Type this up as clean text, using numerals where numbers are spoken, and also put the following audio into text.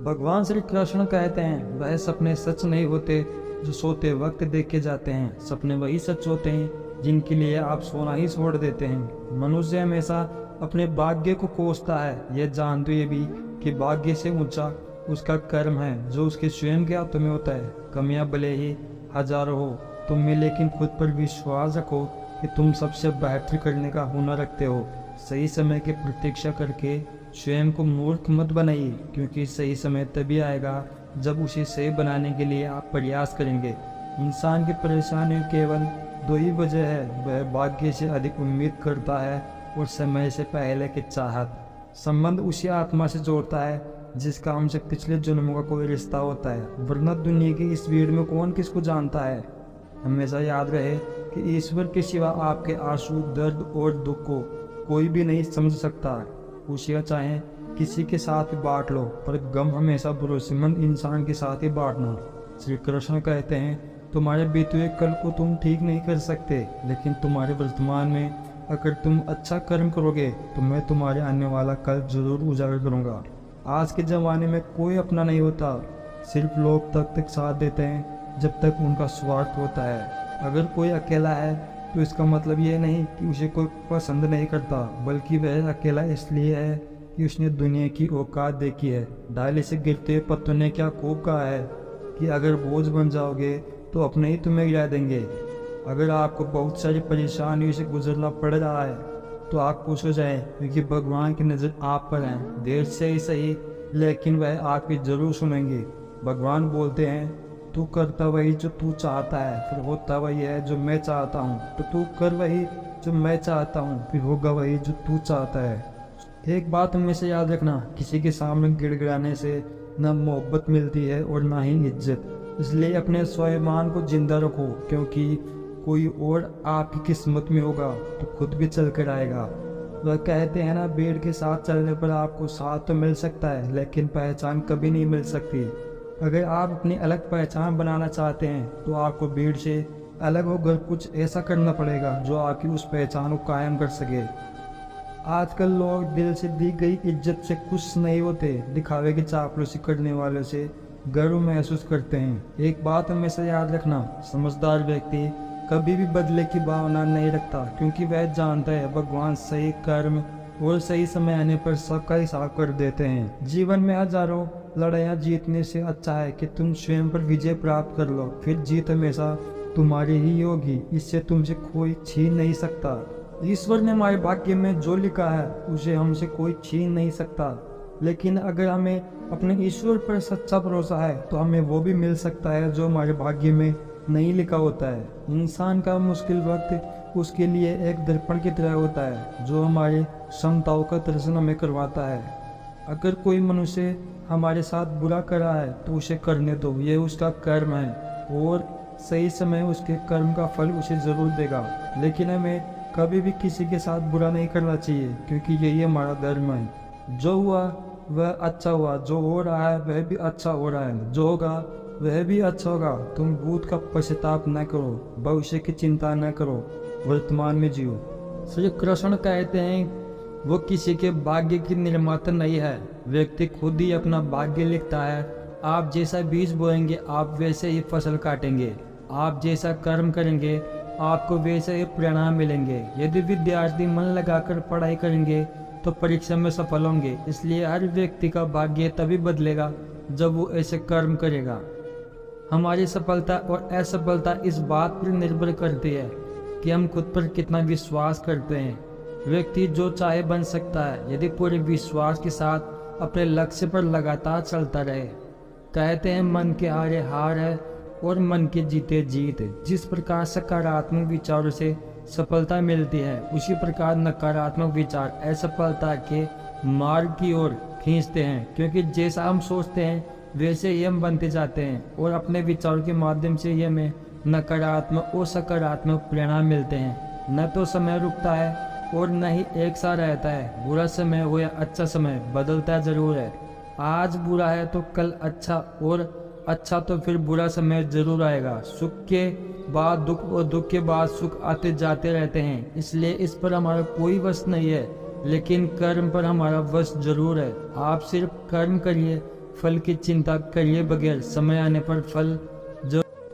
भगवान श्री कृष्ण कहते हैं वह सपने सच नहीं होते जो सोते वक्त देखे जाते हैं। सपने वही सच होते हैं जिनके लिए आप सोना ही छोड़ देते हैं। मनुष्य हमेशा अपने भाग्य को कोसता है, यह जानते हुए भी कि भाग्य से ऊंचा उसका कर्म है जो उसके स्वयं के हाथों में होता है। कमियां भले ही हजारों हो तुम में, लेकिन खुद पर विश्वास रखो कि तुम सबसे बेहतर करने का हुनर रखते हो। सही समय की प्रतीक्षा करके स्वयं को मूर्ख मत बनाइए, क्योंकि सही समय तभी आएगा जब उसे सही बनाने के लिए आप प्रयास करेंगे। इंसान की परेशानी केवल दो ही वजह है, वह भाग्य से अधिक उम्मीद करता है और समय से पहले की चाहत। संबंध उसी आत्मा से जोड़ता है जिसका हमसे पिछले जन्मों का कोई रिश्ता होता है, वरना दुनिया की इस भीड़ में कौन किसको जानता है। हमेशा याद रहे कि ईश्वर के सिवा आपके आंसू, दर्द और दुख को कोई भी नहीं समझ सकता। खुशियाँ चाहे किसी के साथ भी बांट लो, पर गम हमेशा भरोसेमंद इंसान के साथ ही बांटना। श्री कृष्ण कहते हैं तुम्हारे बीते हुए कल को तुम ठीक नहीं कर सकते, लेकिन तुम्हारे वर्तमान में अगर तुम अच्छा कर्म करोगे तो मैं तुम्हारे आने वाला कल जरूर उजागर करूँगा। आज के ज़माने में कोई अपना नहीं होता, सिर्फ लोग तब तक साथ देते हैं जब तक उनका स्वार्थ होता है। अगर कोई अकेला है तो इसका मतलब ये नहीं कि उसे कोई पसंद नहीं करता, बल्कि वह अकेला इसलिए है कि उसने दुनिया की औकात देखी है। डाली से गिरते पत्तों ने क्या खूब कहा है कि अगर बोझ बन जाओगे तो अपने ही तुम्हें गिरा देंगे। अगर आपको बहुत सारी परेशानियों से गुजरना पड़ रहा है तो आप खुश हो जाएं, क्योंकि भगवान की नज़र आप पर है। देर से ही सही, लेकिन वह आपकी जरूर सुनेंगे। भगवान बोलते हैं तू करता वही जो तू चाहता है, फिर होता वही है जो मैं चाहता हूँ। तो तू कर वही जो मैं चाहता हूँ, फिर होगा वही जो तू चाहता है। एक बात हमेशा याद रखना, किसी के सामने गिड़गिड़ाने से न मोहब्बत मिलती है और ना ही इज्जत। इसलिए अपने स्वाभिमान को जिंदा रखो, क्योंकि कोई और आपकी किस्मत में होगा तो खुद भी चल कर आएगा। वह कहते हैं ना, भीड़ के साथ चलने पर आपको साथ तो मिल सकता है, लेकिन पहचान कभी नहीं मिल सकती। अगर आप अपनी अलग पहचान बनाना चाहते हैं तो आपको भीड़ से अलग होकर कुछ ऐसा करना पड़ेगा जो आपकी उस पहचान को कायम कर सके। आजकल लोग दिल से दी गई इज्जत से खुश नहीं होते, दिखावे की चापलूसी करने वालों से गर्व महसूस करते हैं। एक बात हमेशा याद रखना, समझदार व्यक्ति कभी भी बदले की भावना नहीं रखता, क्योंकि वह जानता है भगवान सही कर्म और सही समय आने पर सबका हिसाब कर देते हैं। जीवन में हजारों लड़ाइयाँ जीतने से अच्छा है कि तुम स्वयं पर विजय प्राप्त कर लो, फिर जीत हमेशा तुम्हारी ही होगी, इससे तुमसे कोई छीन नहीं सकता। ईश्वर ने हमारे भाग्य में जो लिखा है उसे हमसे कोई छीन नहीं सकता, लेकिन अगर हमें अपने ईश्वर पर सच्चा भरोसा है तो हमें वो भी मिल सकता है जो हमारे भाग्य में नहीं लिखा होता है। इंसान का मुश्किल वक्त उसके लिए एक दर्पण की तरह होता है जो हमारे क्षमताओं का दर्शन हमें करवाता है। अगर कोई मनुष्य हमारे साथ बुरा कर रहा है तो उसे करने दो, ये उसका कर्म है और सही समय उसके कर्म का फल उसे जरूर देगा। लेकिन हमें कभी भी किसी के साथ बुरा नहीं करना चाहिए, क्योंकि यही हमारा धर्म है। जो हुआ वह अच्छा हुआ, जो हो रहा है वह भी अच्छा हो रहा है, जो होगा वह भी अच्छा होगा। तुम भूत का पश्चाताप न करो, भविष्य की चिंता न करो, वर्तमान में जियो। श्री कृष्ण कहते हैं वो किसी के भाग्य की निर्माता नहीं है, व्यक्ति खुद ही अपना भाग्य लिखता है। आप जैसा बीज बोएंगे आप वैसे ही फसल काटेंगे, आप जैसा कर्म करेंगे आपको वैसे ही परिणाम मिलेंगे। यदि विद्यार्थी मन लगाकर पढ़ाई करेंगे तो परीक्षा में सफल होंगे। इसलिए हर व्यक्ति का भाग्य तभी बदलेगा जब वो ऐसे कर्म करेगा। हमारी सफलता और असफलता इस बात पर निर्भर करती है कि हम खुद पर कितना विश्वास करते हैं। व्यक्ति जो चाहे बन सकता है यदि पूरे विश्वास के साथ अपने लक्ष्य पर लगातार चलता रहे। कहते हैं मन के हारे हार है और मन के जीते जीत। जिस प्रकार सकारात्मक विचारों से सफलता मिलती है, उसी प्रकार नकारात्मक विचार असफलता के मार्ग की ओर खींचते हैं, क्योंकि जैसा हम सोचते हैं वैसे ही हम बनते जाते हैं और अपने विचारों के माध्यम से ही हमें नकारात्मक और सकारात्मक परिणाम मिलते हैं। न तो समय रुकता है और न ही एक सा रहता है। बुरा समय हो या अच्छा समय बदलता जरूर है। आज बुरा है तो कल अच्छा, और अच्छा तो फिर बुरा समय जरूर आएगा। सुख के बाद दुख और दुख के बाद सुख आते जाते रहते हैं। इसलिए इस पर हमारा कोई वश नहीं है, लेकिन कर्म पर हमारा वश जरूर है। आप सिर्फ कर्म करिए, फल की चिंता करिए बगैर, समय आने पर फल